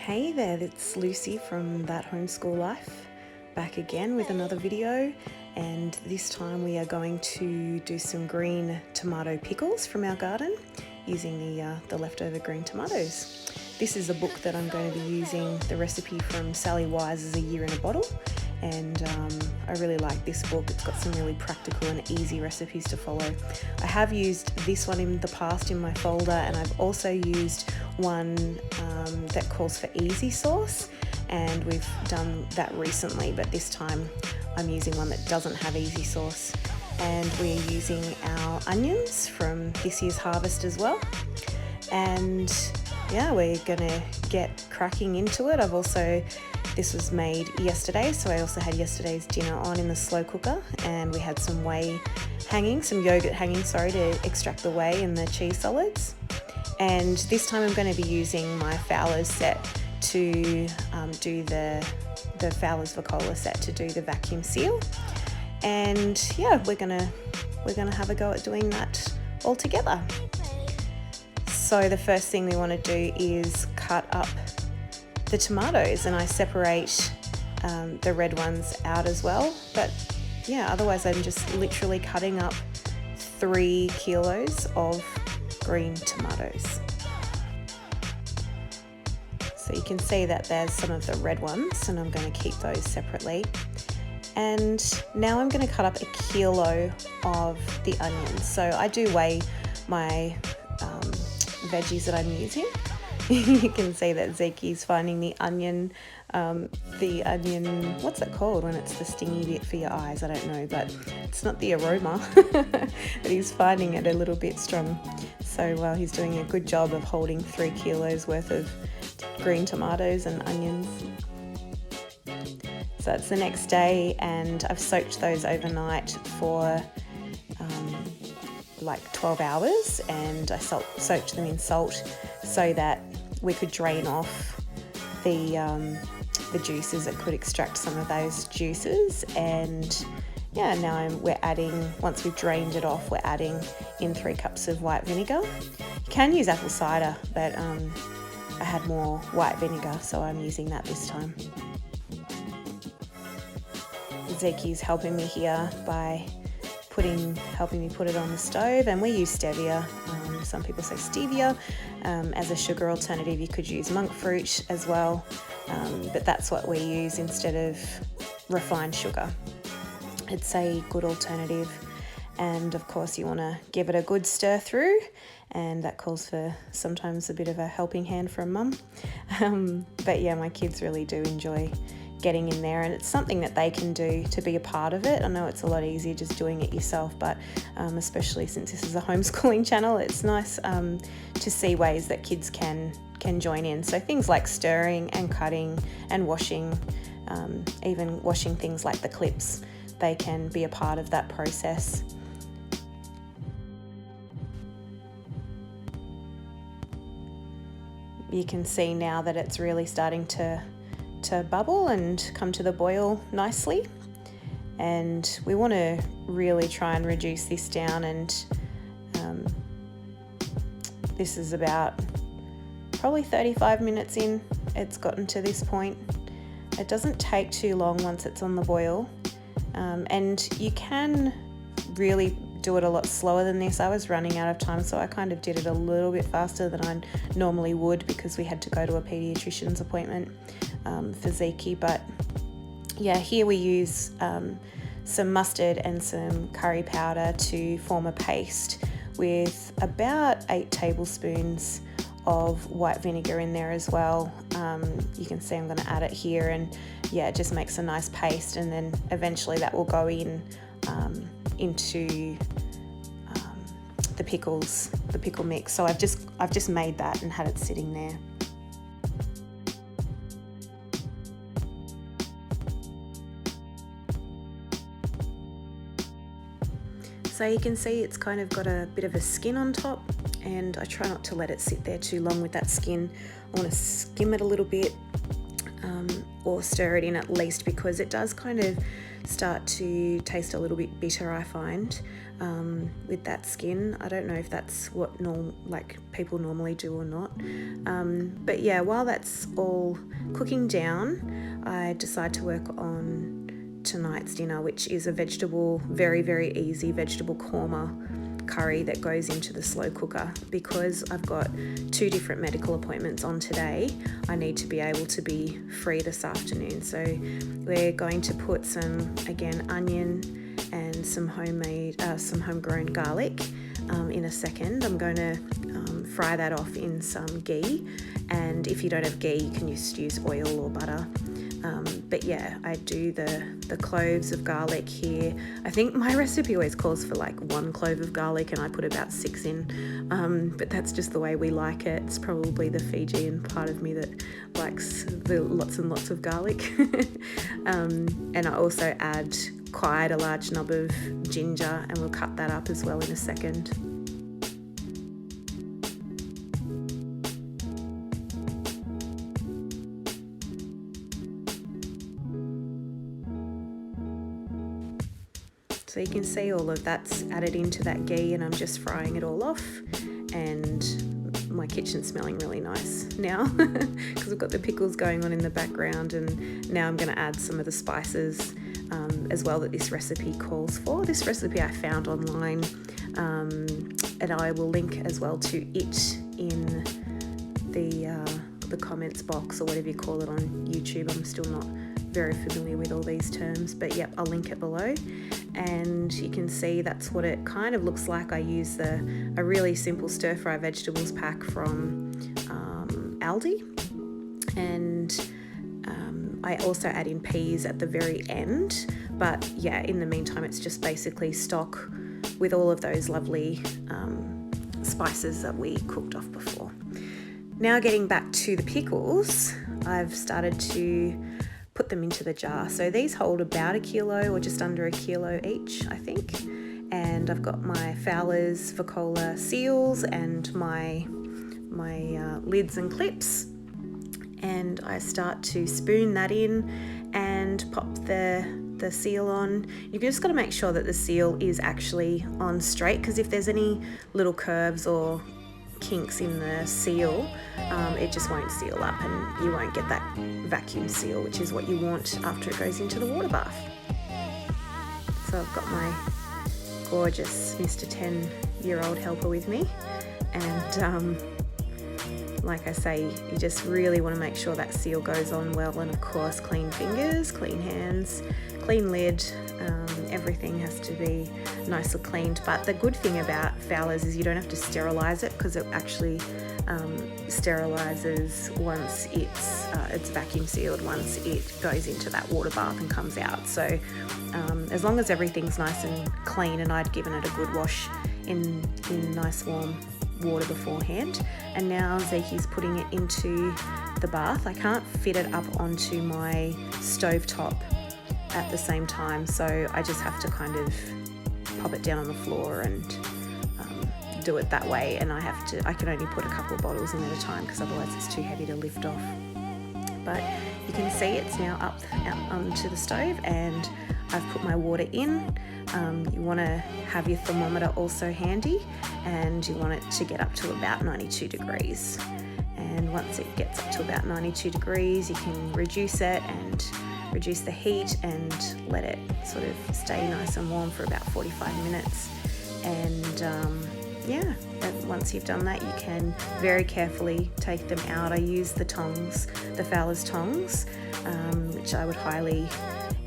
Hey there, it's Lucy from That Homeschool Life, back again with another video, and this time we are going to do some green tomato pickles from our garden using the leftover green tomatoes. This is a book that I'm going to be using the recipe from Sally Wise's A Year in a Bottle, and I really like this book. It's got some really practical and easy recipes to follow. I have used this one in the past in my folder, and I've also used one that calls for easy sauce, and we've done that recently, but this time I'm using one that doesn't have easy sauce. And we're using our onions from this year's harvest as well. And yeah, we're gonna get cracking into it. This was made yesterday, so I also had yesterday's dinner on in the slow cooker, and we had some yogurt hanging, to extract the whey in the cheese solids. And this time I'm going to be using my Fowler's set to do the Fowler's Vacola set to do the vacuum seal. And yeah, we're gonna have a go at doing that all together. So the first thing we want to do is cut up the tomatoes, and I separate the red ones out as well. But yeah, otherwise I'm just literally cutting up 3 kilos of green tomatoes. So you can see that there's some of the red ones, and I'm going to keep those separately. And now I'm going to cut up 1 kilo of the onions. So I do weigh my veggies that I'm using. You can see that Zeki's finding the onion, what's it called when it's the stingy bit for your eyes? I don't know, but it's not the aroma, but he's finding it a little bit strong. So he's doing a good job of holding 3 kilos worth of green tomatoes and onions. So it's the next day, and I've soaked those overnight for like 12 hours, and I soaked them in salt so that we could drain off the juices. It could extract some of those juices. And yeah, now once we've drained it off, we're adding in 3 cups of white vinegar. You can use apple cider, but I had more white vinegar, so I'm using that this time. Zeki's helping me here by helping me put it on the stove, and we use stevia. Some people say stevia. As a sugar alternative, you could use monk fruit as well, but that's what we use instead of refined sugar. It's a good alternative, and of course you want to give it a good stir through, and that calls for sometimes a bit of a helping hand from mum. But yeah, my kids really do enjoy getting in there, and it's something that they can do to be a part of it. I know it's a lot easier just doing it yourself, but especially since this is a homeschooling channel, it's nice to see ways that kids can join in. So things like stirring and cutting and washing, even washing things like the clips, they can be a part of that process. You can see now that it's really starting to bubble and come to the boil nicely, and we want to really try and reduce this down, and this is about probably 35 minutes in. It's gotten to this point. It doesn't take too long once it's on the boil, and you can really do it a lot slower than this. I was running out of time, so I kind of did it a little bit faster than I normally would because we had to go to a pediatrician's appointment for Zeki. But yeah, here we use some mustard and some curry powder to form a paste with about 8 tablespoons of white vinegar in there as well. You can see I'm going to add it here, and yeah, it just makes a nice paste, and then eventually that will go into the pickle mix. So I've just made that and had it sitting there. So you can see it's kind of got a bit of a skin on top, and I try not to let it sit there too long with that skin. I want to skim it a little bit, or stir it in at least, because it does kind of start to taste a little bit bitter, I find, with that skin. I don't know if that's what people normally do or not. But yeah, while that's all cooking down, I decide to work on tonight's dinner, which is a very, very easy vegetable korma curry that goes into the slow cooker. Because I've got 2 different medical appointments on today, I need to be able to be free this afternoon. So we're going to put some, again, onion and some homegrown garlic in a second. I'm going to fry that off in some ghee, and if you don't have ghee, you can just use oil or butter. But yeah, I do the cloves of garlic here. I think my recipe always calls for like 1 clove of garlic, and I put about 6 in, but that's just the way we like it. It's probably the Fijian part of me that likes the lots and lots of garlic. And I also add quite a large knob of ginger, and we'll cut that up as well in a second. So you can see all of that's added into that ghee, and I'm just frying it all off, and my kitchen's smelling really nice now because we've got the pickles going on in the background, and now I'm going to add some of the spices as well that this recipe calls for. This recipe I found online, and I will link as well to it in the comments box, or whatever you call it, on YouTube. I'm still not very familiar with all these terms, but yep, I'll link it below. And you can see that's what it kind of looks like. I use a really simple stir fry vegetables pack from Aldi, and I also add in peas at the very end. But yeah, in the meantime, it's just basically stock with all of those lovely spices that we cooked off before. Now getting back to the pickles, I've started to put them into the jar. So these hold about 1 kilo or just under 1 kilo each, I think. And I've got my Fowler's Vacola seals and my lids and clips. And I start to spoon that in and pop the seal on. You've just got to make sure that the seal is actually on straight, because if there's any little curves or kinks in the seal, it just won't seal up, and you won't get that vacuum seal, which is what you want after it goes into the water bath. So I've got my gorgeous Mr. 10-year-old helper with me, and like I say, you just really want to make sure that seal goes on well, and of course clean fingers, clean hands, clean lid. Everything has to be nicely cleaned. But the good thing about Fowler's is you don't have to sterilize it, because it actually sterilizes once it's vacuum sealed, once it goes into that water bath and comes out. So as long as everything's nice and clean, and I'd given it a good wash in nice warm water beforehand. And now Zeki's putting it into the bath. I can't fit it up onto my stovetop at the same time, so I just have to kind of pop it down on the floor and do it that way. And I can only put a couple of bottles in at a time, because otherwise it's too heavy to lift off. But you can see it's now up onto the stove, and I've put my water in. You want to have your thermometer also handy, and you want it to get up to about 92 degrees. And once it gets up to about 92 degrees, you can reduce it and reduce the heat and let it sort of stay nice and warm for about 45 minutes. And yeah, once you've done that, you can very carefully take them out. I use the tongs, the Fowler's tongs, which I would highly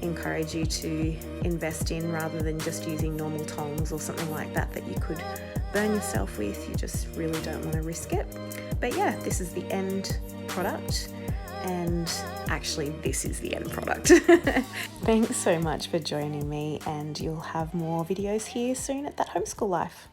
encourage you to invest in, rather than just using normal tongs or something like that you could burn yourself with. You just really don't want to risk it. But yeah, this is the end product, and actually this is the end product. Thanks so much for joining me, and you'll have more videos here soon at That Homeschool Life.